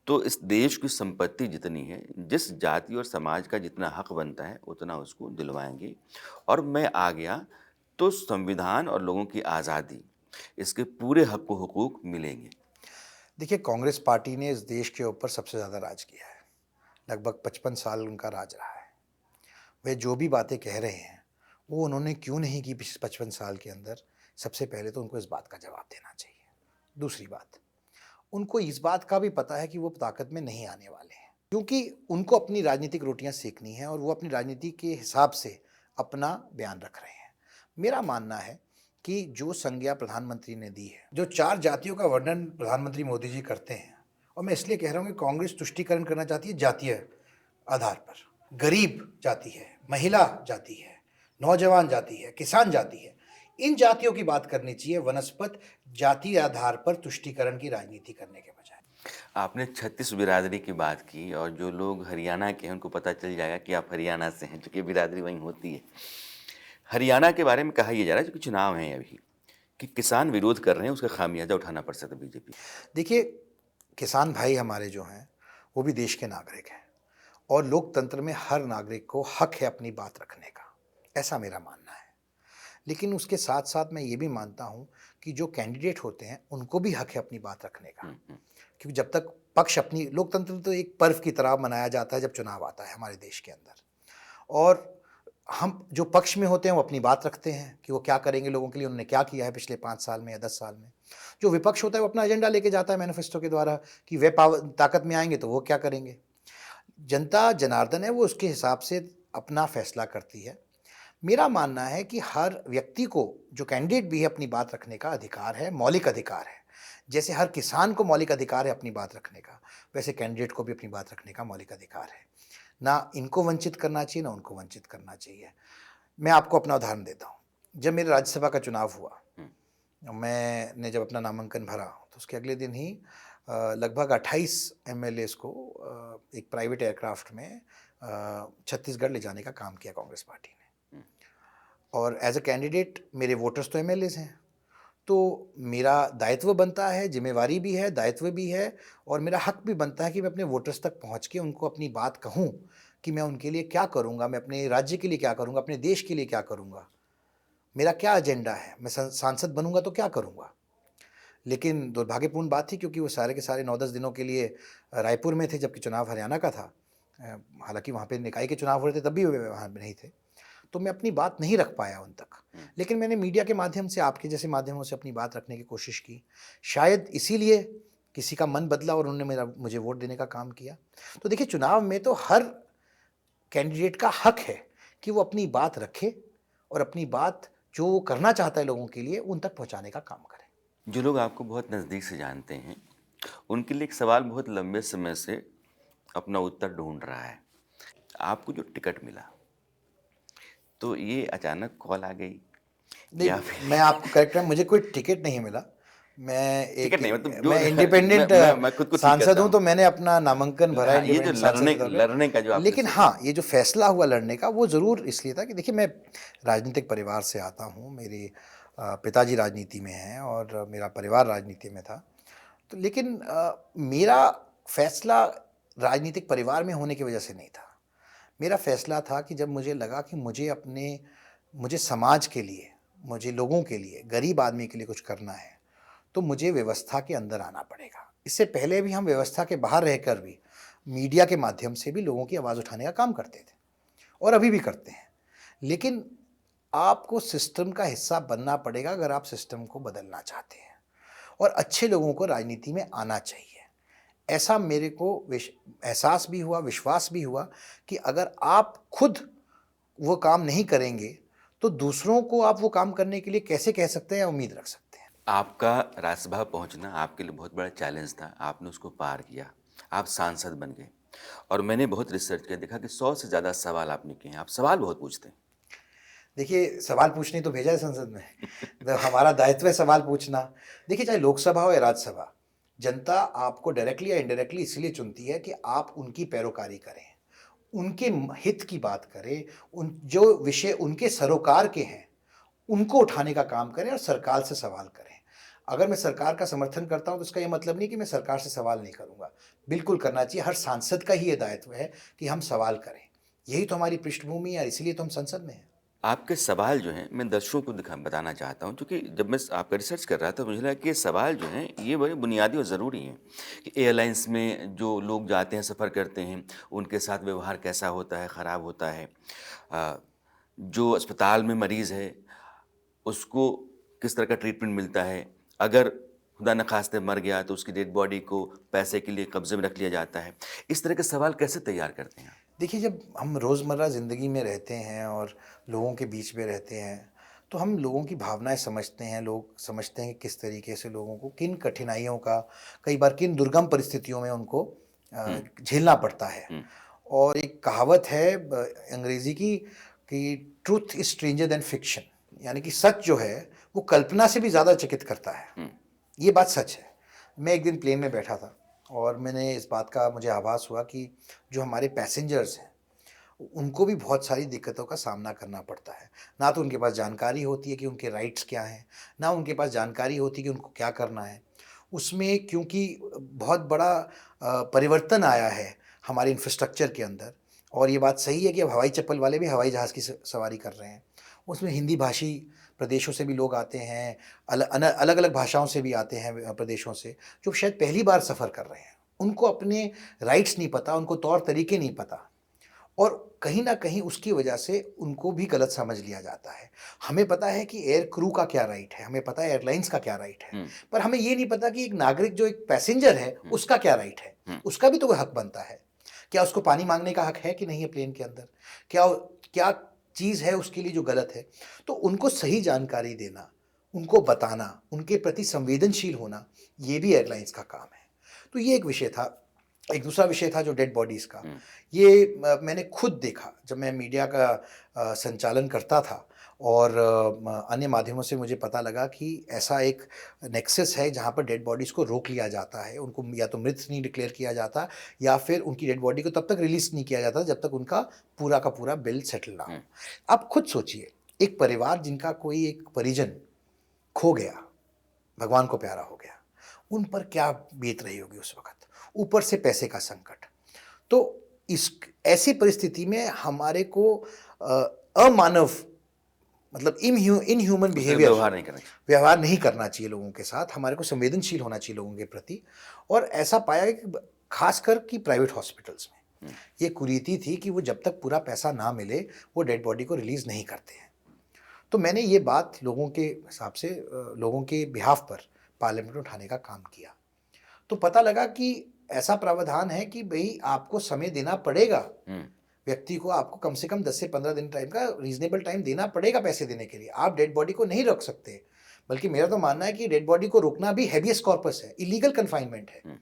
तो इस देश की संपत्ति जितनी है, जिस जाति और समाज का जितना हक बनता है उतना उसको दिलवाएंगे, और मैं आ गया तो संविधान और लोगों की आज़ादी, इसके पूरे हक व हुकूक मिलेंगे। देखिए, कांग्रेस पार्टी ने इस देश के ऊपर सबसे ज़्यादा राज किया है। लगभग 55 साल उनका राज रहा है। वे जो भी बातें कह रहे हैं वो उन्होंने क्यों नहीं की पिछले 55 साल के अंदर, सबसे पहले तो उनको इस बात का जवाब देना चाहिए। दूसरी बात, उनको इस बात का भी पता है कि वो ताकत में नहीं आने वाले हैं, क्योंकि उनको अपनी राजनीतिक रोटियां सेकनी है और वो अपनी राजनीति के हिसाब से अपना बयान रख रहे हैं। मेरा मानना है कि जो संज्ञा प्रधानमंत्री ने दी है, जो 4 जातियों का वर्णन प्रधानमंत्री मोदी जी करते हैं, और मैं इसलिए कह रहा हूँ कि कांग्रेस तुष्टीकरण करना चाहती है जातीय आधार पर। गरीब जाति है, महिला जाति है, नौजवान जाति है, किसान जाति है, इन जातियों की बात करनी चाहिए, वनस्पत जाति आधार पर तुष्टीकरण की राजनीति करने के बजाय। आपने 36 बिरादरी की बात की, और जो लोग हरियाणा के हैं उनको पता चल जाएगा कि आप हरियाणा से हैं, क्योंकि बिरादरी वहीं होती है। हरियाणा के बारे में कहा यह जा रहा है, जो चुनाव हैं अभी, कि किसान विरोध कर रहे हैं, उसका खामियाजा उठाना पड़ सकता है बीजेपी। देखिए, किसान भाई हमारे जो हैं वो भी देश के नागरिक हैं और लोकतंत्र में हर नागरिक को हक है अपनी बात रखने का, ऐसा मेरा मानना है। लेकिन उसके साथ साथ मैं ये भी मानता हूँ कि जो कैंडिडेट होते हैं उनको भी हक है अपनी बात रखने का, क्योंकि जब तक पक्ष अपनी, लोकतंत्र तो एक पर्व की तरह मनाया जाता है जब चुनाव आता है हमारे देश के अंदर, और हम जो पक्ष में होते हैं वो अपनी बात रखते हैं कि वो क्या करेंगे लोगों के लिए, उन्होंने क्या किया है पिछले 5 साल में या 10 साल में। जो विपक्ष होता है वो अपना एजेंडा लेके जाता है मैनिफेस्टो के द्वारा कि वे ताकत में आएंगे तो वो क्या करेंगे। जनता जनार्दन है, वो उसके हिसाब से अपना फैसला करती है। मेरा मानना है कि हर व्यक्ति को, जो कैंडिडेट भी है, अपनी बात रखने का अधिकार है, मौलिक अधिकार है। जैसे हर किसान को मौलिक अधिकार है अपनी बात रखने का, वैसे कैंडिडेट को भी अपनी बात रखने का मौलिक अधिकार है। ना इनको वंचित करना चाहिए, ना उनको वंचित करना चाहिए। मैं आपको अपना उदाहरण देता हूँ। जब मेरे राज्यसभा का चुनाव हुआ, मैंने जब अपना नामांकन भरा तो उसके अगले दिन ही लगभग 28 एमएलएस को एक प्राइवेट एयरक्राफ्ट में छत्तीसगढ़ ले जाने का काम किया कांग्रेस पार्टी ने। और एज अ कैंडिडेट मेरे वोटर्स तो एमएलएस हैं, तो मेरा दायित्व बनता है, जिम्मेवारी भी है, दायित्व भी है, और मेरा हक भी बनता है कि मैं अपने वोटर्स तक पहुंच के उनको अपनी बात कहूं कि मैं उनके लिए क्या करूंगा, मैं अपने राज्य के लिए क्या करूंगा, अपने देश के लिए क्या करूंगा, मेरा क्या एजेंडा है, मैं सांसद बनूंगा तो क्या करूंगा। लेकिन दुर्भाग्यपूर्ण बात थी क्योंकि वो सारे के सारे 9-10 दिनों के लिए रायपुर में थे, जबकि चुनाव हरियाणा का था। हालांकि वहाँ पे निकाय के चुनाव हो रहे थे, तब भी वे वहाँ नहीं थे। तो मैं अपनी बात नहीं रख पाया उन तक। लेकिन मैंने मीडिया के माध्यम से, आपके जैसे माध्यमों से अपनी बात रखने की कोशिश की। शायद इसीलिए किसी का मन बदला और उन्होंने मुझे वोट देने का काम किया। तो देखिए, चुनाव में तो हर कैंडिडेट का हक है कि वो अपनी बात रखे और अपनी बात जो वो करना चाहता है लोगों के लिए, उन तक पहुँचाने का काम करे। जो लोग आपको बहुत नज़दीक से जानते हैं, उनके लिए एक सवाल बहुत लंबे समय से अपना उत्तर ढूंढ रहा है। आपको जो टिकट मिला, तो ये अचानक कॉल आ गई या नहीं, फिर मैं आपको करेक्ट है, मुझे कोई टिकट नहीं मिला। टिकट नहीं, मतलब जो मैं इंडिपेंडेंट मैं खुद को ठीक सांसद करता हूँ, हूँ। तो मैंने अपना नामांकन भरा हाँ, ये जो इंडिपेंडेंट सांसद के तौर पे। लड़ने का जो आपने लेकिन सोचा। हाँ, ये जो फैसला हुआ लड़ने का, वो ज़रूर इसलिए था कि देखिए, मैं राजनीतिक परिवार से आता हूँ। मेरे पिताजी राजनीति में हैं और मेरा परिवार राजनीति में था। तो लेकिन मेरा फैसला राजनीतिक परिवार में होने की वजह से नहीं था। मेरा फैसला था कि जब मुझे लगा कि मुझे समाज के लिए, मुझे लोगों के लिए, गरीब आदमी के लिए कुछ करना है, तो मुझे व्यवस्था के अंदर आना पड़ेगा। इससे पहले भी हम व्यवस्था के बाहर रहकर भी मीडिया के माध्यम से भी लोगों की आवाज़ उठाने का काम करते थे और अभी भी करते हैं। लेकिन आपको सिस्टम का हिस्सा बनना पड़ेगा अगर आप सिस्टम को बदलना चाहते हैं, और अच्छे लोगों को राजनीति में आना चाहिए। ऐसा मेरे को एहसास भी हुआ, विश्वास भी हुआ कि अगर आप खुद वो काम नहीं करेंगे, तो दूसरों को आप वो काम करने के लिए कैसे कह सकते हैं या उम्मीद रख सकते हैं। आपका राज्यसभा पहुंचना आपके लिए बहुत बड़ा चैलेंज था, आपने उसको पार किया, आप सांसद बन गए। और मैंने बहुत रिसर्च किया, देखा कि 100 से ज़्यादा सवाल आपने किए हैं। आप सवाल बहुत पूछते हैं। देखिए, सवाल पूछने तो भेजा है संसद में, तो हमारा दायित्व है सवाल पूछना। देखिए, चाहे लोकसभा हो या राज्यसभा, जनता आपको डायरेक्टली या इनडायरेक्टली इसलिए चुनती है कि आप उनकी पैरोकारी करें, उनके हित की बात करें, उन जो विषय उनके सरोकार के हैं, उनको उठाने का काम करें और सरकार से सवाल करें। अगर मैं सरकार का समर्थन करता हूं, तो इसका ये मतलब नहीं कि मैं सरकार से सवाल नहीं करूंगा। बिल्कुल करना चाहिए। हर सांसद का ही ये दायित्व है कि हम सवाल करें। यही तो हमारी पृष्ठभूमि है, इसीलिए तो हम संसद में हैं। आपके सवाल जो हैं, मैं दर्शकों को बताना चाहता हूं, क्योंकि जब मैं आपका रिसर्च कर रहा था, मुझे लगा कि ये सवाल जो हैं, ये बड़े बुनियादी और ज़रूरी हैं कि एयरलाइंस में जो लोग जाते हैं, सफ़र करते हैं, उनके साथ व्यवहार कैसा होता है, ख़राब होता है। जो अस्पताल में मरीज़ है, उसको किस तरह का ट्रीटमेंट मिलता है। अगर खुदा न खास्ते मर गया, तो उसकी डेड बॉडी को पैसे के लिए कब्ज़े में रख लिया जाता है। इस तरह के सवाल कैसे तैयार करते हैं? देखिए, जब हम रोज़मर्रा ज़िंदगी में रहते हैं और लोगों के बीच में रहते हैं, तो हम लोगों की भावनाएँ समझते हैं। लोग समझते हैं कि किस तरीके से लोगों को किन कठिनाइयों का, कई बार किन दुर्गम परिस्थितियों में उनको झेलना पड़ता है। और एक कहावत है अंग्रेज़ी की, कि truth is stranger then fiction, यानी कि सच जो है वो कल्पना से भी ज़्यादा चकित करता है। ये बात सच है। मैं एक दिन प्लेन में बैठा था और मैंने इस बात का मुझे आभास हुआ कि जो हमारे पैसेंजर्स हैं, उनको भी बहुत सारी दिक्कतों का सामना करना पड़ता है। ना तो उनके पास जानकारी होती है कि उनके राइट्स क्या हैं, ना उनके पास जानकारी होती है कि उनको क्या करना है। उसमें क्योंकि बहुत बड़ा परिवर्तन आया है हमारे इंफ्रास्ट्रक्चर के अंदर, और ये बात सही है कि अब हवाई चप्पल वाले भी हवाई जहाज़ की सवारी कर रहे हैं। उसमें हिंदी भाषी प्रदेशों से भी लोग आते हैं, अलग-अलग भाषाओं से भी आते हैं प्रदेशों से, जो शायद पहली बार सफ़र कर रहे हैं। उनको अपने राइट्स नहीं पता, उनको तौर तरीके नहीं पता, और कहीं न कहीं उसकी वजह से उनको भी गलत समझ लिया जाता है। हमें पता है कि एयर क्रू का क्या राइट है, हमें पता है एयरलाइंस का क्या राइट है, पर हमें ये नहीं पता कि एक नागरिक जो एक पैसेंजर है, उसका क्या राइट है। उसका भी तो कोई हक बनता है। क्या उसको पानी माँगने का हक है कि नहीं है प्लेन के अंदर? क्या चीज़ है उसके लिए जो गलत है? तो उनको सही जानकारी देना, उनको बताना, उनके प्रति संवेदनशील होना, ये भी एयरलाइंस का काम है। तो ये एक विषय था। एक दूसरा विषय था जो डेड बॉडीज़ का। ये मैंने खुद देखा जब मैं मीडिया का संचालन करता था, और अन्य माध्यमों से मुझे पता लगा कि ऐसा एक नेक्सस है जहाँ पर डेड बॉडीज़ को रोक लिया जाता है। उनको या तो मृत नहीं डिक्लेयर किया जाता, या फिर उनकी डेड बॉडी को तब तक रिलीज़ नहीं किया जाता जब तक उनका पूरा का पूरा बिल सेटल ना हो। आप खुद सोचिए, एक परिवार जिनका कोई एक परिजन खो गया, भगवान को प्यारा हो गया, उन पर क्या बीत रही होगी उस वक़्त, ऊपर से पैसे का संकट। तो इस ऐसी परिस्थिति में हमारे को अमानव, मतलब इनह्यूमन बिहेवियर, व्यवहार नहीं करना चाहिए लोगों के साथ। हमारे को संवेदनशील होना चाहिए लोगों के प्रति। और ऐसा पाया कि खासकर कि प्राइवेट हॉस्पिटल्स में ये कुरीति थी कि वो जब तक पूरा पैसा ना मिले वो डेड बॉडी को रिलीज़ नहीं करते हैं। तो मैंने ये बात लोगों के हिसाब से लोगों के बिहाफ पर पार्लियामेंट में उठाने का काम किया। तो पता लगा कि ऐसा प्रावधान है कि भई आपको समय देना पड़ेगा। व्यक्ति को आपको कम से कम 10 से 15 दिन टाइम का रीज़नेबल टाइम देना पड़ेगा पैसे देने के लिए। आप डेड बॉडी को नहीं रोक सकते। बल्कि मेरा तो मानना है कि डेड बॉडी को रोकना भी हैबियस कॉर्पस है, इलीगल कन्फाइनमेंट है।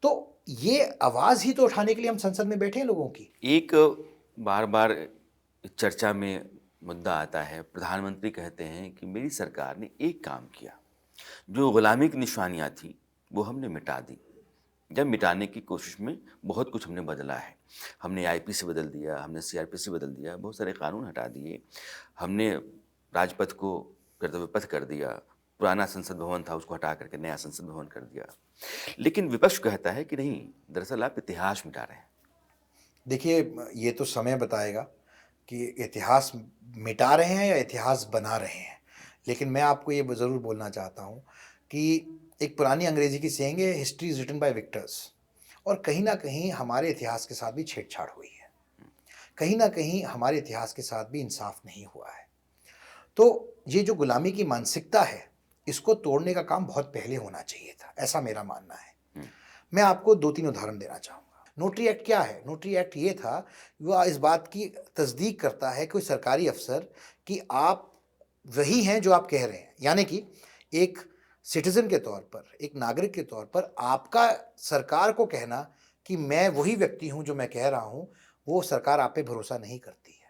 तो ये आवाज़ ही तो उठाने के लिए हम संसद में बैठे हैं लोगों की। एक बार बार चर्चा में मुद्दा आता है, प्रधानमंत्री कहते हैं कि मेरी सरकार ने एक काम किया, जो गुलामी की निशानियाँ थी वो हमने मिटा दी। जब मिटाने की कोशिश में बहुत कुछ हमने बदला है। हमने आईपीसी बदल दिया, हमने सीआरपीसी बदल दिया, बहुत सारे कानून हटा दिए, हमने राजपथ को कर्तव्य पथ कर दिया, पुराना संसद भवन था उसको हटा करके नया संसद भवन कर दिया। लेकिन विपक्ष कहता है कि नहीं, दरअसल आप इतिहास मिटा रहे हैं। देखिए, ये तो समय बताएगा कि इतिहास मिटा रहे हैं या इतिहास बना रहे हैं। लेकिन मैं आपको ये ज़रूर बोलना चाहता हूँ कि एक पुरानी अंग्रेजी की सेइंग है, history is written by victors. और कहीं न कहीं हमारे इतिहास के साथ भी छेड़छाड़ हुई है। कहीं न कहीं हमारे इतिहास के साथ भी इंसाफ नहीं हुआ है। तो ये जो गुलामी की मानसिकता है, इसको तोड़ने का काम बहुत पहले होना चाहिए था, ऐसा मेरा मानना है। मैं आपको 2-3 उदाहरण देना चाहूँगा। नोटरी एक्ट क्या है? नोटरी एक्ट ये था, वो इस बात की तस्दीक करता है कोई सरकारी अफसर कि आप वही हैं जो आप कह रहे हैं। यानी कि एक सिटीज़न के तौर पर, एक नागरिक के तौर पर आपका सरकार को कहना कि मैं वही व्यक्ति हूँ जो मैं कह रहा हूँ, वो सरकार आप पे भरोसा नहीं करती है।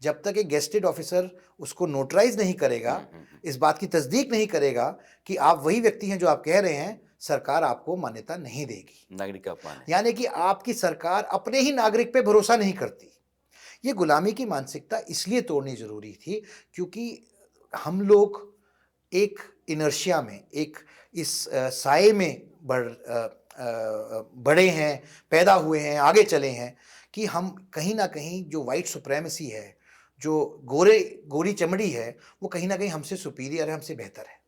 जब तक एक गेस्टेड ऑफिसर उसको नोटराइज़ नहीं करेगा, इस बात की तस्दीक नहीं करेगा कि आप वही व्यक्ति हैं जो आप कह रहे हैं, सरकार आपको मान्यता नहीं देगी। नागरिक अपमान है। यानी कि आपकी सरकार अपने ही नागरिक पे भरोसा नहीं करती। ये गुलामी की मानसिकता इसलिए तोड़नी ज़रूरी थी क्योंकि हम लोग एक इनर्शिया में, एक इस साए में बड़े हैं, पैदा हुए हैं, आगे चले हैं कि हम कहीं न कहीं जो व्हाइट सुप्रीमेसी है, जो गोरी चमड़ी है, वो कहीं न कहीं हमसे सुपीरियर है, हमसे बेहतर है।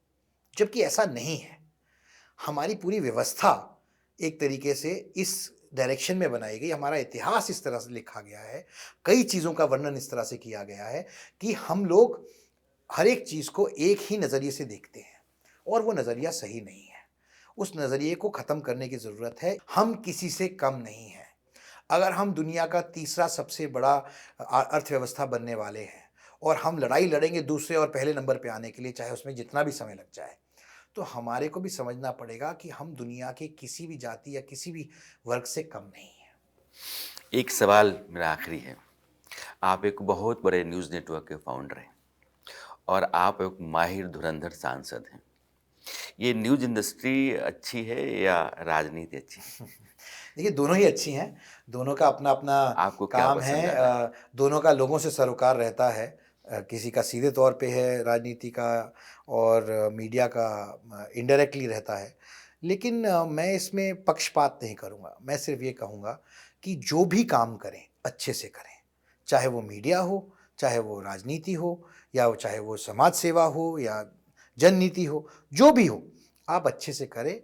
जबकि ऐसा नहीं है। हमारी पूरी व्यवस्था एक तरीके से इस डायरेक्शन में बनाई गई, हमारा इतिहास इस तरह से लिखा गया है, कई चीज़ों का वर्णन इस तरह से किया गया है कि हम लोग हर एक चीज़ को एक ही नज़रिए से देखते हैं और वो नज़रिया सही नहीं है। उस नज़रिए को ख़त्म करने की ज़रूरत है। हम किसी से कम नहीं हैं। अगर हम दुनिया का तीसरा सबसे बड़ा अर्थव्यवस्था बनने वाले हैं और हम लड़ाई लड़ेंगे दूसरे और पहले नंबर पे आने के लिए, चाहे उसमें जितना भी समय लग जाए, तो हमारे को भी समझना पड़ेगा कि हम दुनिया के किसी भी जाति या किसी भी वर्ग से कम नहीं हैं। एक सवाल मेरा आखिरी है। आप एक बहुत बड़े न्यूज़ नेटवर्क के फाउंडर हैं और आप एक माहिर धुरंधर सांसद हैं। ये न्यूज़ इंडस्ट्री अच्छी है या राजनीति अच्छी है? देखिए, दोनों ही अच्छी हैं। दोनों का अपना-अपना आपको क्या काम पसंद है। है? दोनों का लोगों से सरोकार रहता है। किसी का सीधे तौर पे है राजनीति का और मीडिया का इनडायरेक्टली रहता है। लेकिन मैं इसमें पक्षपात नहीं करूँगा। मैं सिर्फ़ ये कहूँगा कि जो भी काम करें, अच्छे से करें। चाहे वो मीडिया हो, चाहे वो राजनीति हो या चाहे वो समाज सेवा हो या जननीति हो, जो भी हो, आप अच्छे से करें।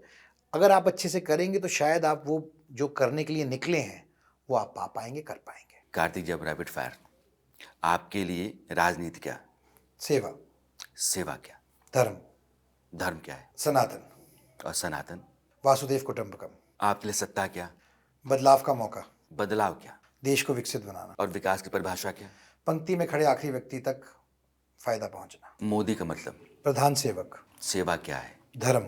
अगर आप अच्छे से करेंगे तो शायद आप वो जो करने के लिए निकले हैं, वो आप पा पाएँगे, कर पाएँगे। कार्तिक, जब रैपिड फायर, आपके लिए राजनीति क्या, सेवा, सेवा क्या, धर्म, धर्म क्या है सनातन, और सनातन? वासुदेव कुटुंबकम, आपके लिए सत्ता क्या, बदलाव का मौका, बदलाव क्या देश को विकसित बनाना, और विकास की परिभाषा क्या? पंक्ति में खड़े आखिरी व्यक्ति तक फायदा पहुंचना, मोदी का मतलब? प्रधान सेवक, सेवा क्या है, धर्म,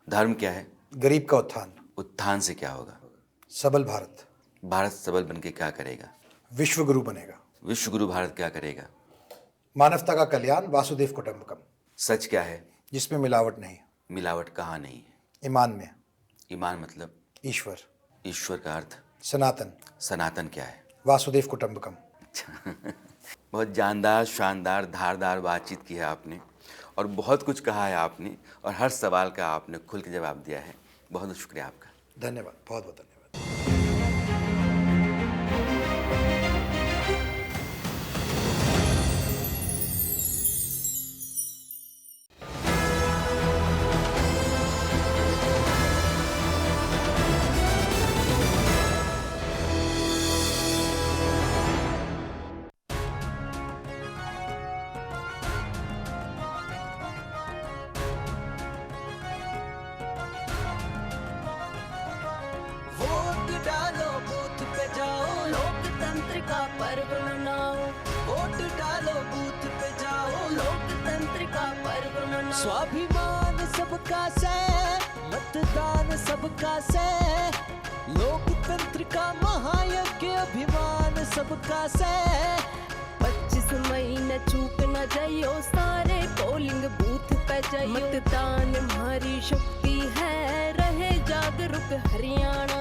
धर्म क्या है, गरीब का उत्थान, उत्थान से क्या होगा, सबल भारत, भारत सबल बन के क्या करेगा, विश्व गुरु बनेगा, विश्व गुरु भारत क्या करेगा, मानवता का कल्याण, वासुदेव कुटुंबकम, सच क्या है, जिसमें मिलावट नहीं, मिलावट कहाँ नहीं है, ईमान में, ईमान मतलब ईश्वर, ईश्वर का अर्थ, सनातन, सनातन क्या है? वासुदेव कुटुंबकम। बहुत जानदार, शानदार, धारदार बातचीत की है आपने और बहुत कुछ कहा है आपने और हर सवाल का आपने खुल के जवाब दिया है। बहुत बहुत शुक्रिया आपका। धन्यवाद, बहुत बहुत धन्यवाद। पर्व मनाओ, वोट डालो बूथ पे जाओ, लोकतंत्र का पर्व मनाओ। स्वाभिमान सबका से, मतदान सबका से, लोकतंत्र का महायज्ञ अभिमान सबका से। 25 मई न चूक न जाइयो, सारे पोलिंग बूथ पे जाइयो। मतदान हमारी शक्ति है, रहे जागरूक हरियाणा।